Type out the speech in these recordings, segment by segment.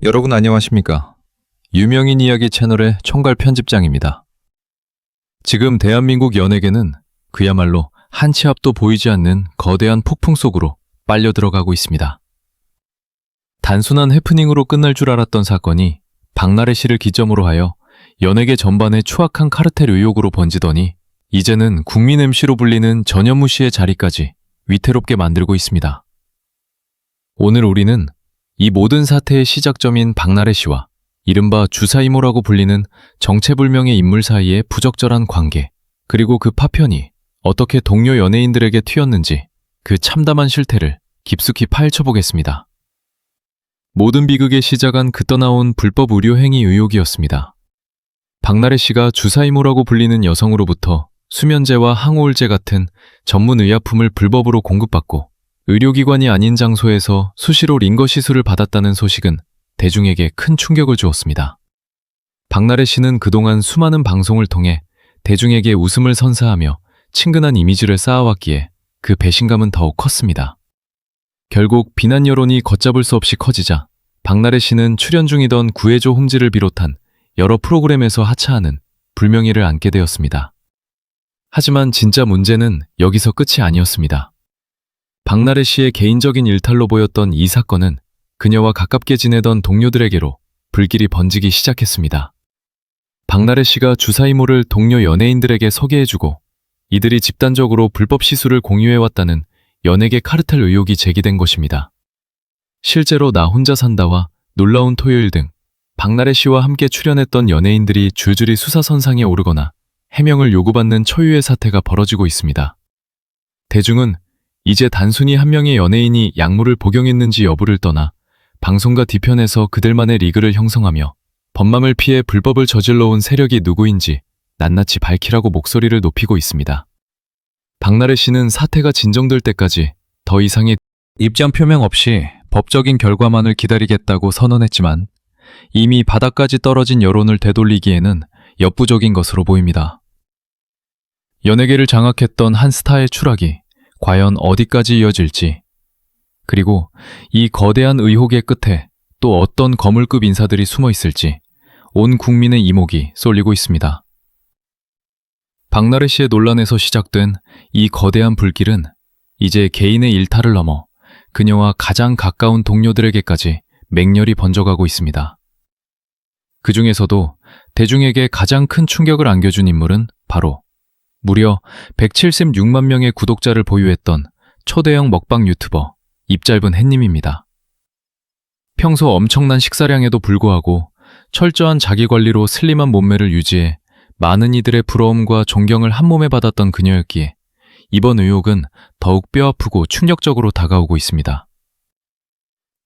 여러분 안녕하십니까? 유명인 이야기 채널의 총괄 편집장입니다. 지금 대한민국 연예계는 그야말로 한 치 앞도 보이지 않는 거대한 폭풍 속으로 빨려 들어가고 있습니다. 단순한 해프닝으로 끝날 줄 알았던 사건이 박나래 씨를 기점으로 하여 연예계 전반에 추악한 카르텔 의혹으로 번지더니 이제는 국민 MC로 불리는 전현무 씨의 자리까지 위태롭게 만들고 있습니다. 오늘 우리는 이 모든 사태의 시작점인 박나래 씨와 이른바 주사이모라고 불리는 정체불명의 인물 사이의 부적절한 관계, 그리고 그 파편이 어떻게 동료 연예인들에게 튀었는지 그 참담한 실태를 깊숙이 파헤쳐 보겠습니다. 모든 비극의 시작은 그 떠나온 불법 의료 행위 의혹이었습니다. 박나래 씨가 주사이모라고 불리는 여성으로부터 수면제와 항우울제 같은 전문 의약품을 불법으로 공급받고 의료기관이 아닌 장소에서 수시로 링거 시술을 받았다는 소식은 대중에게 큰 충격을 주었습니다. 박나래 씨는 그동안 수많은 방송을 통해 대중에게 웃음을 선사하며 친근한 이미지를 쌓아왔기에 그 배신감은 더욱 컸습니다. 결국 비난 여론이 걷잡을 수 없이 커지자 박나래 씨는 출연 중이던 구해줘 홈즈를 비롯한 여러 프로그램에서 하차하는 불명예를 안게 되었습니다. 하지만 진짜 문제는 여기서 끝이 아니었습니다. 박나래 씨의 개인적인 일탈로 보였던 이 사건은 그녀와 가깝게 지내던 동료들에게로 불길이 번지기 시작했습니다. 박나래 씨가 주사이모를 동료 연예인들에게 소개해주고 이들이 집단적으로 불법 시술을 공유해왔다는 연예계 카르텔 의혹이 제기된 것입니다. 실제로 나 혼자 산다와 놀라운 토요일 등 박나래 씨와 함께 출연했던 연예인들이 줄줄이 수사선상에 오르거나 해명을 요구받는 초유의 사태가 벌어지고 있습니다. 대중은 이제 단순히 한 명의 연예인이 약물을 복용했는지 여부를 떠나 방송과 뒤편에서 그들만의 리그를 형성하며 법망을 피해 불법을 저질러온 세력이 누구인지 낱낱이 밝히라고 목소리를 높이고 있습니다. 박나래 씨는 사태가 진정될 때까지 더 이상의 입장 표명 없이 법적인 결과만을 기다리겠다고 선언했지만 이미 바닥까지 떨어진 여론을 되돌리기에는 역부족인 것으로 보입니다. 연예계를 장악했던 한 스타의 추락이 과연 어디까지 이어질지, 그리고 이 거대한 의혹의 끝에 또 어떤 거물급 인사들이 숨어 있을지 온 국민의 이목이 쏠리고 있습니다. 박나래 씨의 논란에서 시작된 이 거대한 불길은 이제 개인의 일탈을 넘어 그녀와 가장 가까운 동료들에게까지 맹렬히 번져가고 있습니다. 그 중에서도 대중에게 가장 큰 충격을 안겨준 인물은 바로 무려 176만 명의 구독자를 보유했던 초대형 먹방 유튜버 입짧은 햇님입니다. 평소 엄청난 식사량에도 불구하고 철저한 자기관리로 슬림한 몸매를 유지해 많은 이들의 부러움과 존경을 한몸에 받았던 그녀였기에 이번 의혹은 더욱 뼈아프고 충격적으로 다가오고 있습니다.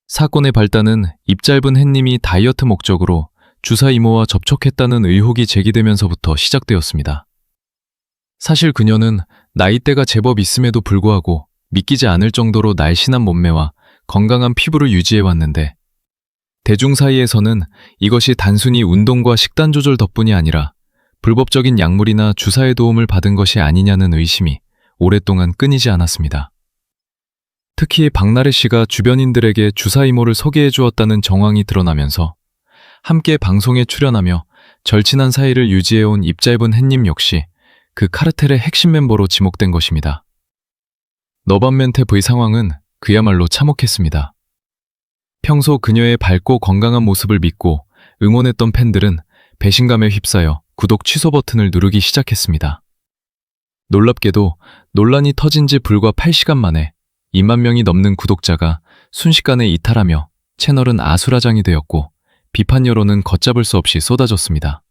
사건의 발단은 입짧은 햇님이 다이어트 목적으로 주사이모와 접촉했다는 의혹이 제기되면서부터 시작되었습니다. 사실 그녀는 나이대가 제법 있음에도 불구하고 믿기지 않을 정도로 날씬한 몸매와 건강한 피부를 유지해왔는데 대중 사이에서는 이것이 단순히 운동과 식단 조절 덕분이 아니라 불법적인 약물이나 주사의 도움을 받은 것이 아니냐는 의심이 오랫동안 끊이지 않았습니다. 특히 박나래 씨가 주변인들에게 주사이모를 소개해 주었다는 정황이 드러나면서 함께 방송에 출연하며 절친한 사이를 유지해온 입짧은 햇님 역시 그 카르텔의 핵심 멤버로 지목된 것입니다. 너반멘테 V 상황은 그야말로 참혹했습니다. 평소 그녀의 밝고 건강한 모습을 믿고 응원했던 팬들은 배신감에 휩싸여 구독 취소 버튼을 누르기 시작했습니다. 놀랍게도 논란이 터진 지 불과 8시간 만에 2만 명이 넘는 구독자가 순식간에 이탈하며 채널은 아수라장이 되었고 비판 여론은 걷잡을 수 없이 쏟아졌습니다.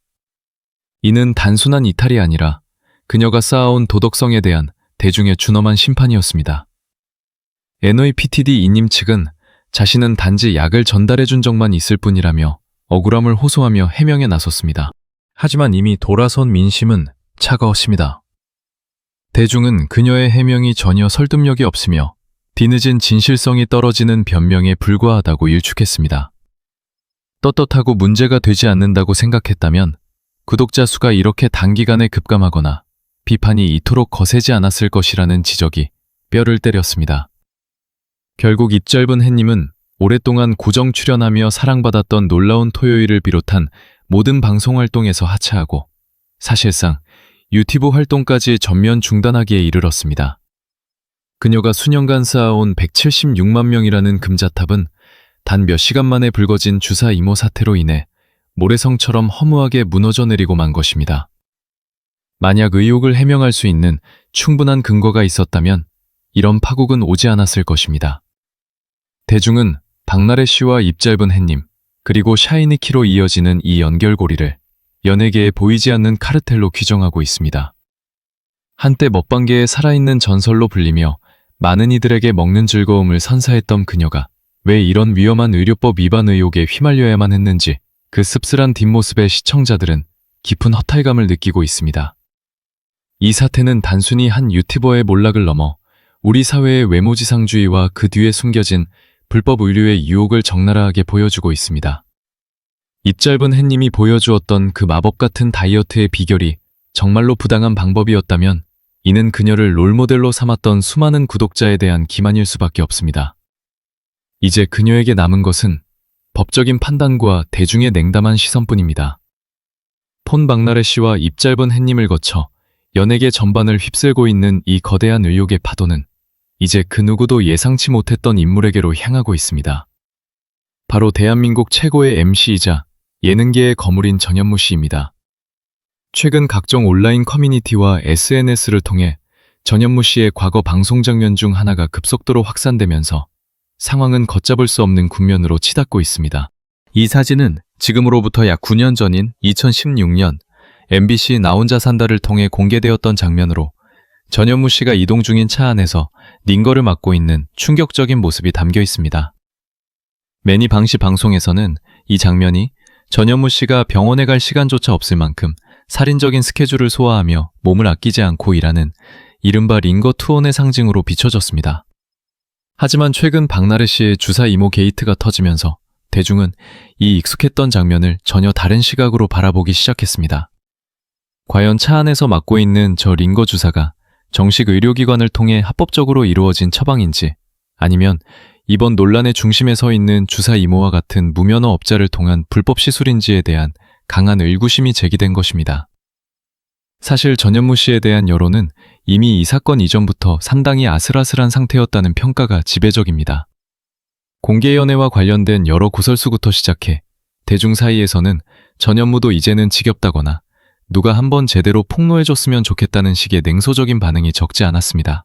이는 단순한 이탈이 아니라 그녀가 쌓아온 도덕성에 대한 대중의 준엄한 심판이었습니다. NOAPTD 이님 측은 자신은 단지 약을 전달해준 적만 있을 뿐이라며 억울함을 호소하며 해명에 나섰습니다. 하지만 이미 돌아선 민심은 차가웠습니다. 대중은 그녀의 해명이 전혀 설득력이 없으며 뒤늦은 진실성이 떨어지는 변명에 불과하다고 일축했습니다. 떳떳하고 문제가 되지 않는다고 생각했다면 구독자 수가 이렇게 단기간에 급감하거나 비판이 이토록 거세지 않았을 것이라는 지적이 뼈를 때렸습니다. 결국 입짧은 햇님은 오랫동안 고정 출연하며 사랑받았던 놀라운 토요일을 비롯한 모든 방송 활동에서 하차하고 사실상 유튜브 활동까지 전면 중단하기에 이르렀습니다. 그녀가 수년간 쌓아온 176만 명이라는 금자탑은 단 몇 시간 만에 불거진 주사 이모 사태로 인해 모래성처럼 허무하게 무너져 내리고 만 것입니다. 만약 의혹을 해명할 수 있는 충분한 근거가 있었다면 이런 파국은 오지 않았을 것입니다. 대중은 박나래 씨와 입 짧은 햇님, 그리고 샤이니키로 이어지는 이 연결고리를 연예계에 보이지 않는 카르텔로 규정하고 있습니다. 한때 먹방계의 살아있는 전설로 불리며 많은 이들에게 먹는 즐거움을 선사했던 그녀가 왜 이런 위험한 의료법 위반 의혹에 휘말려야만 했는지 그 씁쓸한 뒷모습에 시청자들은 깊은 허탈감을 느끼고 있습니다. 이 사태는 단순히 한 유튜버의 몰락을 넘어 우리 사회의 외모지상주의와 그 뒤에 숨겨진 불법 의료의 유혹을 적나라하게 보여주고 있습니다. 입 짧은 햇님이 보여주었던 그 마법 같은 다이어트의 비결이 정말로 부당한 방법이었다면 이는 그녀를 롤모델로 삼았던 수많은 구독자에 대한 기만일 수밖에 없습니다. 이제 그녀에게 남은 것은 법적인 판단과 대중의 냉담한 시선뿐입니다. 폰 박나래 씨와 입 짧은 햇님을 거쳐 연예계 전반을 휩쓸고 있는 이 거대한 의혹의 파도는 이제 그 누구도 예상치 못했던 인물에게로 향하고 있습니다. 바로 대한민국 최고의 MC이자 예능계의 거물인 전현무 씨입니다. 최근 각종 온라인 커뮤니티와 SNS를 통해 전현무 씨의 과거 방송 장면 중 하나가 급속도로 확산되면서 상황은 걷잡을 수 없는 국면으로 치닫고 있습니다. 이 사진은 지금으로부터 약 9년 전인 2016년 MBC 나 혼자 산다를 통해 공개되었던 장면으로 전현무 씨가 이동 중인 차 안에서 링거를 맡고 있는 충격적인 모습이 담겨 있습니다. 매니 방시 방송에서는 이 장면이 전현무 씨가 병원에 갈 시간조차 없을 만큼 살인적인 스케줄을 소화하며 몸을 아끼지 않고 일하는 이른바 링거 투혼의 상징으로 비춰졌습니다. 하지만 최근 박나래 씨의 주사 이모 게이트가 터지면서 대중은 이 익숙했던 장면을 전혀 다른 시각으로 바라보기 시작했습니다. 과연 차 안에서 맡고 있는 저 링거 주사가 정식 의료기관을 통해 합법적으로 이루어진 처방인지 아니면 이번 논란의 중심에 서 있는 주사 이모와 같은 무면허 업자를 통한 불법 시술인지에 대한 강한 의구심이 제기된 것입니다. 사실 전현무 씨에 대한 여론은 이미 이 사건 이전부터 상당히 아슬아슬한 상태였다는 평가가 지배적입니다. 공개연애와 관련된 여러 구설수부터 시작해 대중 사이에서는 전현무도 이제는 지겹다거나 누가 한번 제대로 폭로해줬으면 좋겠다는 식의 냉소적인 반응이 적지 않았습니다.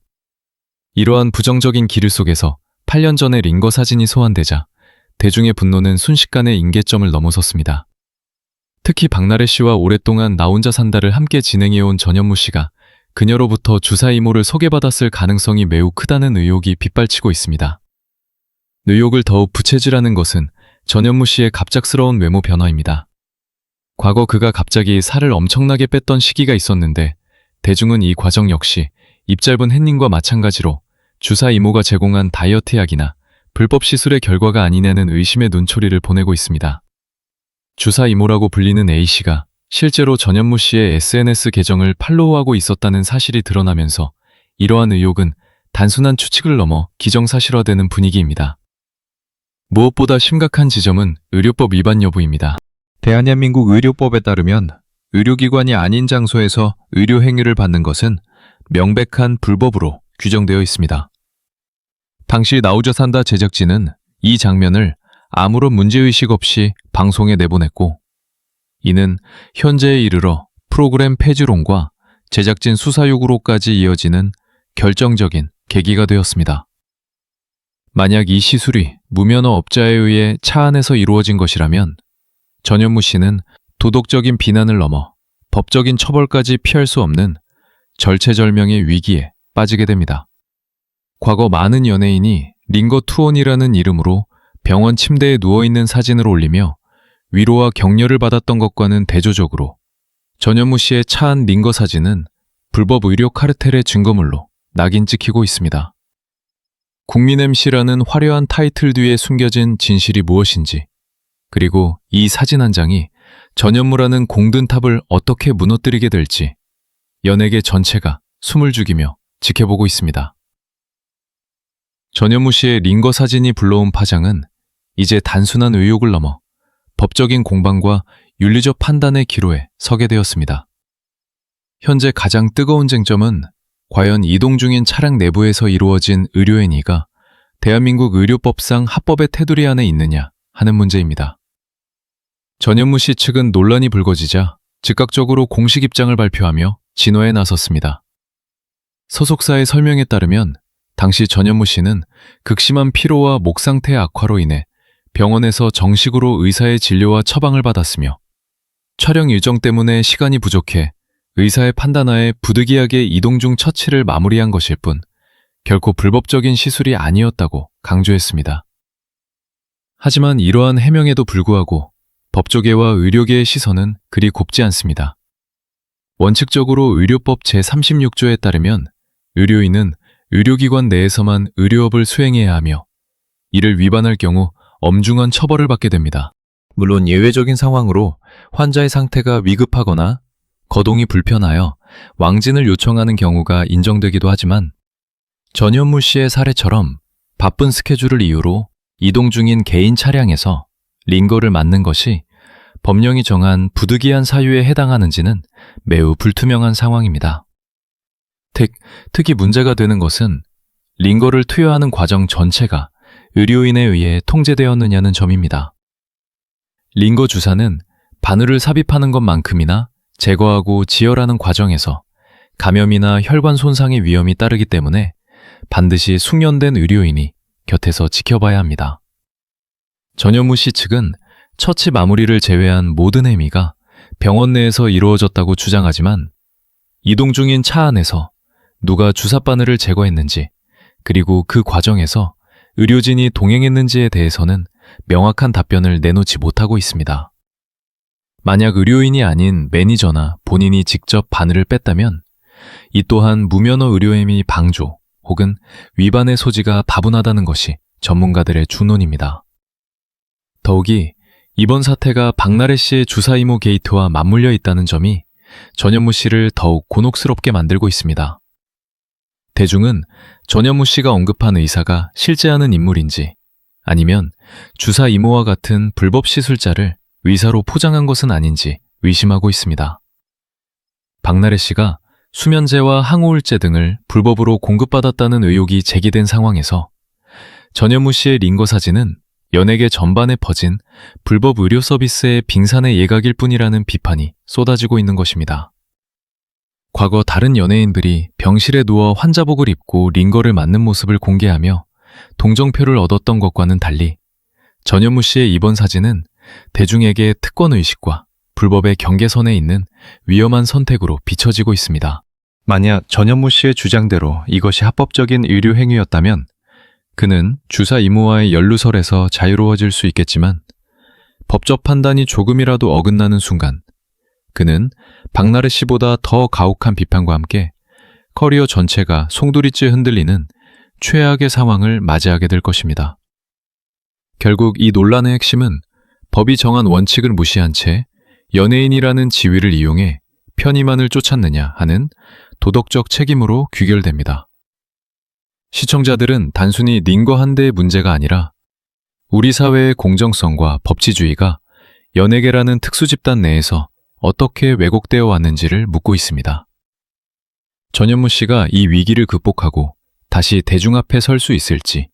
이러한 부정적인 기류 속에서 8년 전에 링거 사진이 소환되자 대중의 분노는 순식간에 임계점을 넘어섰습니다. 특히 박나래 씨와 오랫동안 나 혼자 산다를 함께 진행해온 전현무 씨가 그녀로부터 주사 이모를 소개받았을 가능성이 매우 크다는 의혹이 빗발치고 있습니다. 의혹을 더욱 부채질하는 것은 전현무 씨의 갑작스러운 외모 변화입니다. 과거 그가 갑자기 살을 엄청나게 뺐던 시기가 있었는데 대중은 이 과정 역시 입 짧은 햇님과 마찬가지로 주사 이모가 제공한 다이어트 약이나 불법 시술의 결과가 아니냐는 의심의 눈초리를 보내고 있습니다. 주사 이모라고 불리는 A씨가 실제로 전현무 씨의 SNS 계정을 팔로우하고 있었다는 사실이 드러나면서 이러한 의혹은 단순한 추측을 넘어 기정사실화되는 분위기입니다. 무엇보다 심각한 지점은 의료법 위반 여부입니다. 대한민국 의료법에 따르면 의료기관이 아닌 장소에서 의료행위를 받는 것은 명백한 불법으로 규정되어 있습니다. 당시 나 혼자 산다 제작진은 이 장면을 아무런 문제의식 없이 방송에 내보냈고 이는 현재에 이르러 프로그램 폐지론과 제작진 수사 요구로까지 이어지는 결정적인 계기가 되었습니다. 만약 이 시술이 무면허 업자에 의해 차 안에서 이루어진 것이라면 전현무 씨는 도덕적인 비난을 넘어 법적인 처벌까지 피할 수 없는 절체절명의 위기에 빠지게 됩니다. 과거 많은 연예인이 링거 투혼이라는 이름으로 병원 침대에 누워있는 사진을 올리며 위로와 격려를 받았던 것과는 대조적으로 전현무 씨의 차 안 링거 사진은 불법 의료 카르텔의 증거물로 낙인 찍히고 있습니다. 국민 MC라는 화려한 타이틀 뒤에 숨겨진 진실이 무엇인지, 그리고 이 사진 한 장이 전현무라는 공든 탑을 어떻게 무너뜨리게 될지 연예계 전체가 숨을 죽이며 지켜보고 있습니다. 전현무 씨의 링거 사진이 불러온 파장은 이제 단순한 의혹을 넘어 법적인 공방과 윤리적 판단의 기로에 서게 되었습니다. 현재 가장 뜨거운 쟁점은 과연 이동 중인 차량 내부에서 이루어진 의료행위가 대한민국 의료법상 합법의 테두리 안에 있느냐 하는 문제입니다. 전현무 씨 측은 논란이 불거지자 즉각적으로 공식 입장을 발표하며 진화에 나섰습니다. 소속사의 설명에 따르면 당시 전현무 씨는 극심한 피로와 목 상태 악화로 인해 병원에서 정식으로 의사의 진료와 처방을 받았으며 촬영 일정 때문에 시간이 부족해 의사의 판단하에 부득이하게 이동 중 처치를 마무리한 것일 뿐 결코 불법적인 시술이 아니었다고 강조했습니다. 하지만 이러한 해명에도 불구하고 법조계와 의료계의 시선은 그리 곱지 않습니다. 원칙적으로 의료법 제36조에 따르면 의료인은 의료기관 내에서만 의료업을 수행해야 하며 이를 위반할 경우 엄중한 처벌을 받게 됩니다. 물론 예외적인 상황으로 환자의 상태가 위급하거나 거동이 불편하여 왕진을 요청하는 경우가 인정되기도 하지만 전현무 씨의 사례처럼 바쁜 스케줄을 이유로 이동 중인 개인 차량에서 링거를 맞는 것이 법령이 정한 부득이한 사유에 해당하는지는 매우 불투명한 상황입니다. 특히 문제가 되는 것은 링거를 투여하는 과정 전체가 의료인에 의해 통제되었느냐는 점입니다. 링거 주사는 바늘을 삽입하는 것만큼이나 제거하고 지혈하는 과정에서 감염이나 혈관 손상의 위험이 따르기 때문에 반드시 숙련된 의료인이 곁에서 지켜봐야 합니다. 전현무 씨 측은 처치 마무리를 제외한 모든 행위가 병원 내에서 이루어졌다고 주장하지만 이동 중인 차 안에서 누가 주사 바늘을 제거했는지 그리고 그 과정에서 의료진이 동행했는지에 대해서는 명확한 답변을 내놓지 못하고 있습니다. 만약 의료인이 아닌 매니저나 본인이 직접 바늘을 뺐다면 이 또한 무면허 의료행위 방조 혹은 위반의 소지가 다분하다는 것이 전문가들의 주론입니다. 더욱이 이번 사태가 박나래 씨의 주사 이모 게이트와 맞물려 있다는 점이 전현무 씨를 더욱 곤혹스럽게 만들고 있습니다. 대중은 전현무 씨가 언급한 의사가 실제 하는 인물인지 아니면 주사 이모와 같은 불법 시술자를 의사로 포장한 것은 아닌지 의심하고 있습니다. 박나래 씨가 수면제와 항우울제 등을 불법으로 공급받았다는 의혹이 제기된 상황에서 전현무 씨의 링거 사진은 연예계 전반에 퍼진 불법 의료 서비스의 빙산의 예각일 뿐이라는 비판이 쏟아지고 있는 것입니다. 과거 다른 연예인들이 병실에 누워 환자복을 입고 링거를 맞는 모습을 공개하며 동정표를 얻었던 것과는 달리 전현무 씨의 이번 사진은 대중에게 특권의식과 불법의 경계선에 있는 위험한 선택으로 비춰지고 있습니다. 만약 전현무 씨의 주장대로 이것이 합법적인 의료 행위였다면 그는 주사 이모와의 연루설에서 자유로워질 수 있겠지만 법적 판단이 조금이라도 어긋나는 순간 그는 박나래 씨보다 더 가혹한 비판과 함께 커리어 전체가 송두리째 흔들리는 최악의 상황을 맞이하게 될 것입니다. 결국 이 논란의 핵심은 법이 정한 원칙을 무시한 채 연예인이라는 지위를 이용해 편의만을 쫓았느냐 하는 도덕적 책임으로 귀결됩니다. 시청자들은 단순히 링거 한 대의 문제가 아니라 우리 사회의 공정성과 법치주의가 연예계라는 특수집단 내에서 어떻게 왜곡되어 왔는지를 묻고 있습니다. 전현무 씨가 이 위기를 극복하고 다시 대중 앞에 설 수 있을지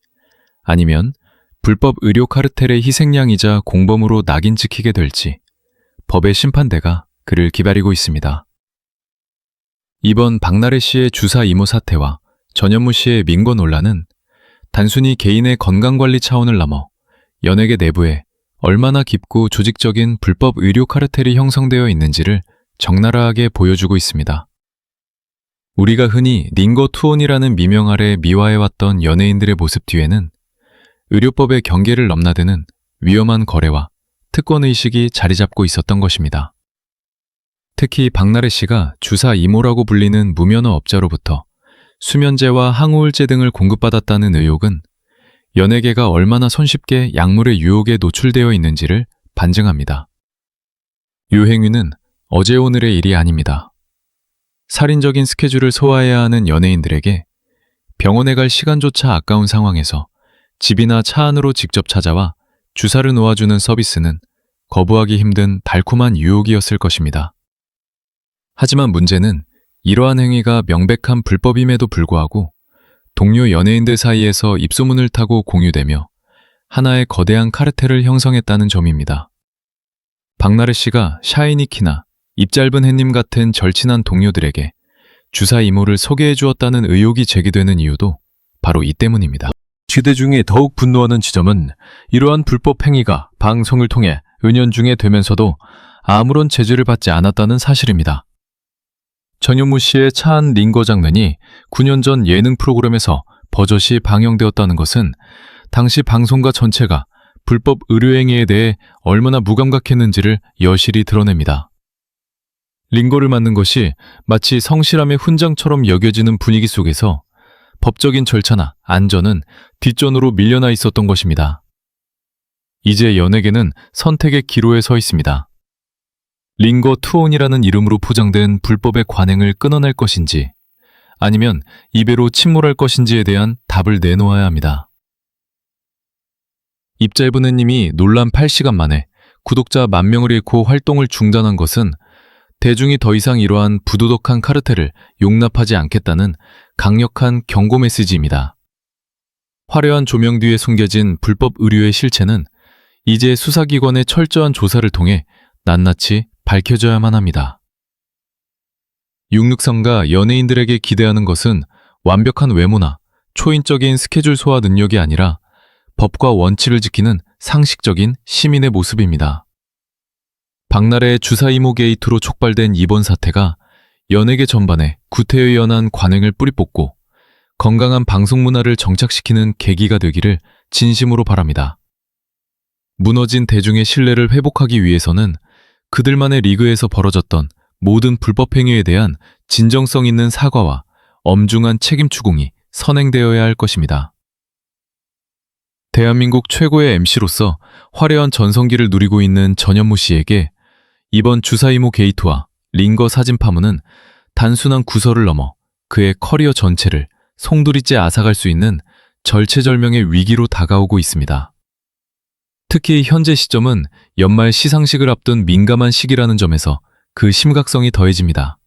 아니면 불법 의료 카르텔의 희생양이자 공범으로 낙인 찍히게 될지 법의 심판대가 그를 기다리고 있습니다. 이번 박나래 씨의 주사 이모 사태와 전현무 씨의 민거 논란은 단순히 개인의 건강관리 차원을 넘어 연예계 내부에 얼마나 깊고 조직적인 불법 의료 카르텔이 형성되어 있는지를 적나라하게 보여주고 있습니다. 우리가 흔히 링거 투혼이라는 미명 아래 미화해왔던 연예인들의 모습 뒤에는 의료법의 경계를 넘나드는 위험한 거래와 특권의식이 자리 잡고 있었던 것입니다. 특히 박나래 씨가 주사 이모라고 불리는 무면허 업자로부터 수면제와 항우울제 등을 공급받았다는 의혹은 연예계가 얼마나 손쉽게 약물의 유혹에 노출되어 있는지를 반증합니다. 이 행위는 어제 오늘의 일이 아닙니다. 살인적인 스케줄을 소화해야 하는 연예인들에게 병원에 갈 시간조차 아까운 상황에서 집이나 차 안으로 직접 찾아와 주사를 놓아주는 서비스는 거부하기 힘든 달콤한 유혹이었을 것입니다. 하지만 문제는 이러한 행위가 명백한 불법임에도 불구하고 동료 연예인들 사이에서 입소문을 타고 공유되며 하나의 거대한 카르텔을 형성했다는 점입니다. 박나래 씨가 샤이니키나 입짧은 햇님 같은 절친한 동료들에게 주사 이모를 소개해 주었다는 의혹이 제기되는 이유도 바로 이 때문입니다. 지대 중에 더욱 분노하는 지점은 이러한 불법 행위가 방송을 통해 은연중에 되면서도 아무런 제재를 받지 않았다는 사실입니다. 전현무 씨의 차한 링거 장면이 9년 전 예능 프로그램에서 버젓이 방영되었다는 것은 당시 방송가 전체가 불법 의료행위에 대해 얼마나 무감각했는지를 여실히 드러냅니다. 링거를 맞는 것이 마치 성실함의 훈장처럼 여겨지는 분위기 속에서 법적인 절차나 안전은 뒷전으로 밀려나 있었던 것입니다. 이제 연예계는 선택의 기로에 서 있습니다. 링거 투혼이라는 이름으로 포장된 불법의 관행을 끊어낼 것인지 아니면 이배로 침몰할 것인지에 대한 답을 내놓아야 합니다. 입짧은 햇님이 논란 8시간 만에 구독자 10,000명을 잃고 활동을 중단한 것은 대중이 더 이상 이러한 부도덕한 카르텔을 용납하지 않겠다는 강력한 경고 메시지입니다. 화려한 조명 뒤에 숨겨진 불법 의료의 실체는 이제 수사기관의 철저한 조사를 통해 낱낱이 밝혀져야만 합니다. 663가 연예인들에게 기대하는 것은 완벽한 외모나 초인적인 스케줄 소화 능력이 아니라 법과 원칙을 지키는 상식적인 시민의 모습입니다. 박나래의 주사 이모 게이트로 촉발된 이번 사태가 연예계 전반에 구태의연한 관행을 뿌리뽑고 건강한 방송 문화를 정착시키는 계기가 되기를 진심으로 바랍니다. 무너진 대중의 신뢰를 회복하기 위해서는 그들만의 리그에서 벌어졌던 모든 불법 행위에 대한 진정성 있는 사과와 엄중한 책임 추궁이 선행되어야 할 것입니다. 대한민국 최고의 MC로서 화려한 전성기를 누리고 있는 전현무 씨에게 이번 주사 이모 게이트와 링거 사진 파문은 단순한 구설을 넘어 그의 커리어 전체를 송두리째 앗아갈 수 있는 절체절명의 위기로 다가오고 있습니다. 특히 현재 시점은 연말 시상식을 앞둔 민감한 시기라는 점에서 그 심각성이 더해집니다.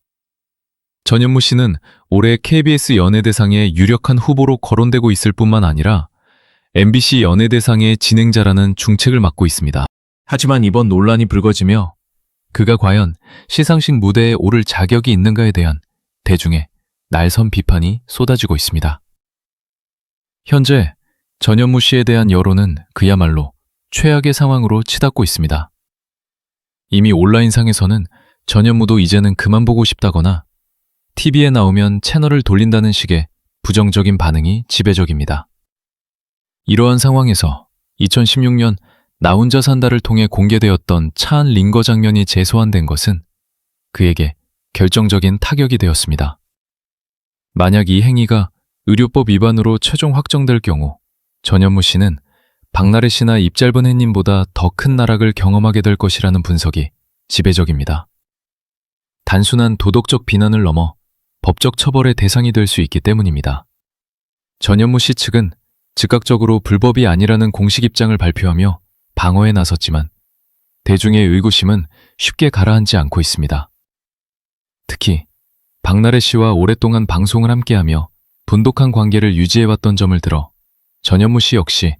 전현무 씨는 올해 KBS 연예대상의 유력한 후보로 거론되고 있을 뿐만 아니라 MBC 연예대상의 진행자라는 중책을 맡고 있습니다. 하지만 이번 논란이 불거지며 그가 과연 시상식 무대에 오를 자격이 있는가에 대한 대중의 날선 비판이 쏟아지고 있습니다. 현재 전현무 씨에 대한 여론은 그야말로 최악의 상황으로 치닫고 있습니다. 이미 온라인상에서는 전현무도 이제는 그만 보고 싶다거나 TV에 나오면 채널을 돌린다는 식의 부정적인 반응이 지배적입니다. 이러한 상황에서 2016년 나 혼자 산다를 통해 공개되었던 차한 링거 장면이 재소환된 것은 그에게 결정적인 타격이 되었습니다. 만약 이 행위가 의료법 위반으로 최종 확정될 경우 전현무 씨는 박나래 씨나 입짧은 햇님보다 더 큰 나락을 경험하게 될 것이라는 분석이 지배적입니다. 단순한 도덕적 비난을 넘어 법적 처벌의 대상이 될 수 있기 때문입니다. 전현무 씨 측은 즉각적으로 불법이 아니라는 공식 입장을 발표하며 방어에 나섰지만 대중의 의구심은 쉽게 가라앉지 않고 있습니다. 특히 박나래 씨와 오랫동안 방송을 함께하며 돈독한 관계를 유지해왔던 점을 들어 전현무 씨 역시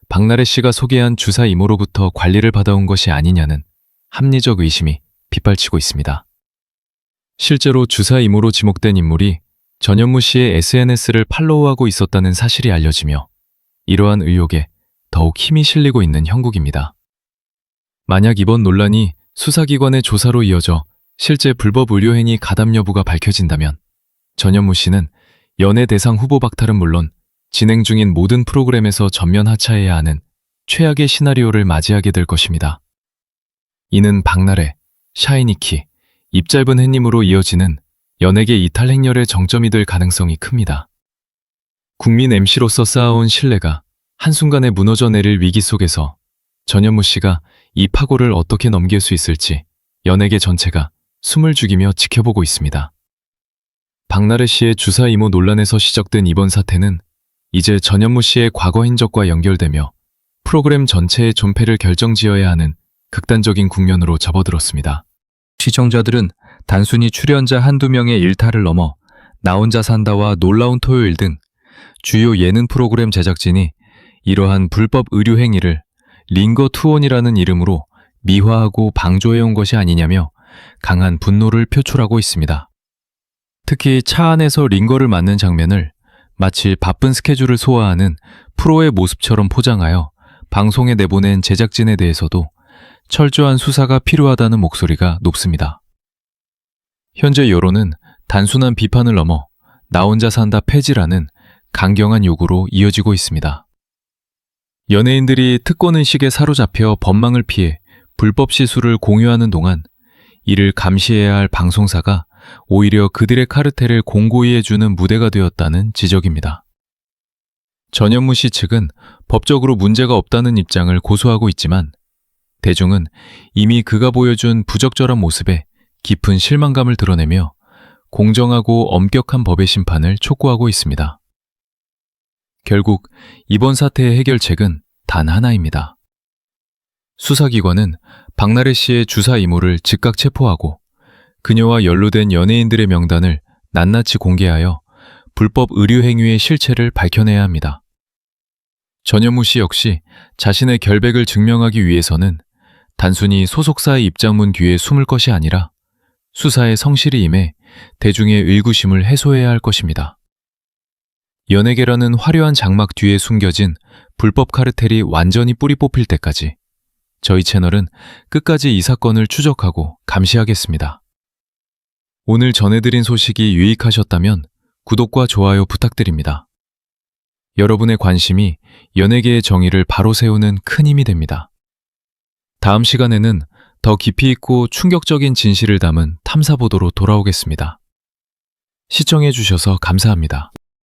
박나래 씨가 소개한 주사 이모로부터 관리를 받아온 것이 아니냐는 합리적 의심이 빗발치고 있습니다. 실제로 주사 이모로 지목된 인물이 전현무 씨의 SNS를 팔로우하고 있었다는 사실이 알려지며 이러한 의혹에 더욱 힘이 실리고 있는 형국입니다. 만약 이번 논란이 수사기관의 조사로 이어져 실제 불법 의료행위 가담 여부가 밝혀진다면 전현무 씨는 연예대상 후보 박탈은 물론 진행 중인 모든 프로그램에서 전면 하차해야 하는 최악의 시나리오를 맞이하게 될 것입니다. 이는 박나래, 샤이니키, 입짧은 햇님으로 이어지는 연예계 이탈 행렬의 정점이 될 가능성이 큽니다. 국민 MC로서 쌓아온 신뢰가 한순간에 무너져 내릴 위기 속에서 전현무 씨가 이 파고를 어떻게 넘길 수 있을지 연예계 전체가 숨을 죽이며 지켜보고 있습니다. 박나래 씨의 주사 이모 논란에서 시작된 이번 사태는 이제 전현무 씨의 과거 행적과 연결되며 프로그램 전체의 존폐를 결정지어야 하는 극단적인 국면으로 접어들었습니다. 시청자들은 단순히 출연자 한두 명의 일탈을 넘어 나 혼자 산다와 놀라운 토요일 등 주요 예능 프로그램 제작진이 이러한 불법 의료 행위를 링거 투혼이라는 이름으로 미화하고 방조해온 것이 아니냐며 강한 분노를 표출하고 있습니다. 특히 차 안에서 링거를 맞는 장면을 마치 바쁜 스케줄을 소화하는 프로의 모습처럼 포장하여 방송에 내보낸 제작진에 대해서도 철저한 수사가 필요하다는 목소리가 높습니다. 현재 여론은 단순한 비판을 넘어 나 혼자 산다 폐지라는 강경한 요구로 이어지고 있습니다. 연예인들이 특권의식에 사로잡혀 법망을 피해 불법 시술을 공유하는 동안 이를 감시해야 할 방송사가 오히려 그들의 카르텔을 공고히 해주는 무대가 되었다는 지적입니다. 전현무 씨 측은 법적으로 문제가 없다는 입장을 고수하고 있지만 대중은 이미 그가 보여준 부적절한 모습에 깊은 실망감을 드러내며 공정하고 엄격한 법의 심판을 촉구하고 있습니다. 결국 이번 사태의 해결책은 단 하나입니다. 수사기관은 박나래 씨의 주사 이모를 즉각 체포하고 그녀와 연루된 연예인들의 명단을 낱낱이 공개하여 불법 의료 행위의 실체를 밝혀내야 합니다. 전현무 씨 역시 자신의 결백을 증명하기 위해서는 단순히 소속사의 입장문 뒤에 숨을 것이 아니라 수사에 성실히 임해 대중의 의구심을 해소해야 할 것입니다. 연예계라는 화려한 장막 뒤에 숨겨진 불법 카르텔이 완전히 뿌리 뽑힐 때까지 저희 채널은 끝까지 이 사건을 추적하고 감시하겠습니다. 오늘 전해드린 소식이 유익하셨다면 구독과 좋아요 부탁드립니다. 여러분의 관심이 연예계의 정의를 바로 세우는 큰 힘이 됩니다. 다음 시간에는 더 깊이 있고 충격적인 진실을 담은 탐사보도로 돌아오겠습니다. 시청해주셔서 감사합니다.